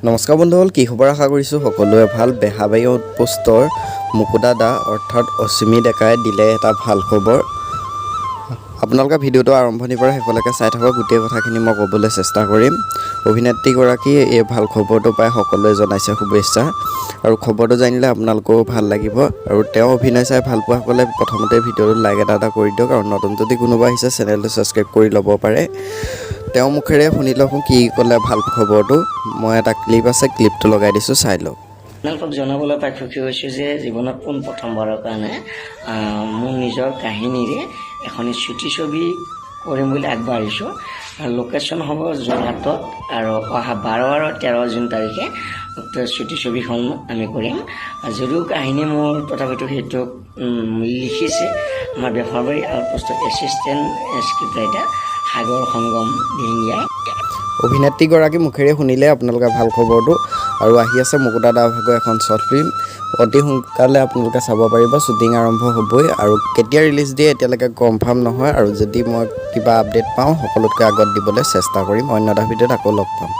নমস্কাৰ বন্ধুসকল, কি খবৰ? আশা কৰিছোঁ সকলোৱে ভাল। বেহাবাৰী আউটপোষ্টৰ মুকুতা দা অৰ্থাৎ অসীমী ডেকাই দিলে এটা ভাল খবৰ। আপোনালোকে ভিডিঅ'টো আৰম্ভণিৰ পৰা শেষলৈকে চাই থকা গোটেই কথাখিনি মই ক'বলৈ চেষ্টা কৰিম। অভিনেত্ৰীগৰাকীয়ে এই ভাল খবৰটো পাই সকলোৱে জনাইছে শুভেচ্ছা, আৰু খবৰটো জানিলে আপোনালোকেও ভাল লাগিব। আৰু তেওঁ অভিনয় চাই ভাল পোৱাসকলে প্ৰথমতে ভিডিঅ'টো লাইক এটা কৰি দিয়ক, আৰু নতুন যদি কোনোবা আহিছে চেনেলটো ছাবস্ক্ৰাইব কৰি ল'ব পাৰে। তেওঁ মুখেৰে শুনি লওক কি ক'লে ভাল খবৰটো। মই এটা ক্লিপ আছে, ক্লিপটো লগাই দিছোঁ, চাই লওক। আপোনালোকক জনাবলৈ পাই সুখী হৈছোঁ যে জীৱনত প্ৰথমবাৰৰ কাৰণে মোৰ নিজৰ কাহিনীৰে এখন চুটি ছবি কৰিম বুলি আগবাঢ়িছোঁ। লোকেশ্যন হ'ব যোৰহাটত, আৰু অহা 12 আৰু 13 জুন তাৰিখে চুটি ছবিখন আমি কৰিম। যদিও কাহিনী মোৰ তথাপিতো সেইটো লিখিছে আমাৰ বেহাবাৰী আউটপোষ্টৰ এছিষ্টেণ্ট স্ক্ৰিপ্ট ৰাইটাৰ সাগৰ সংগম দিহিঙীয়াই। অভিনেত্ৰীগৰাকী মুখেৰে শুনিলে আপোনালোকে ভাল খবৰটো। আৰু আহি আছে মুকুতা দা ভাগৰ এখন শ্বৰ্ট ফিল্ম, অতি সোনকালে আপোনালোকে চাব পাৰিব। শ্বুটিং আৰম্ভ হ'বই, আৰু কেতিয়া ৰিলিজ দিয়ে এতিয়ালৈকে কনফাৰ্ম নহয়। আৰু যদি মই কিবা আপডেট পাওঁ সকলোতকৈ আগত দিবলৈ চেষ্টা কৰিম। অন্য এটা ভিডিঅ'ত আকৌ লগ পাম।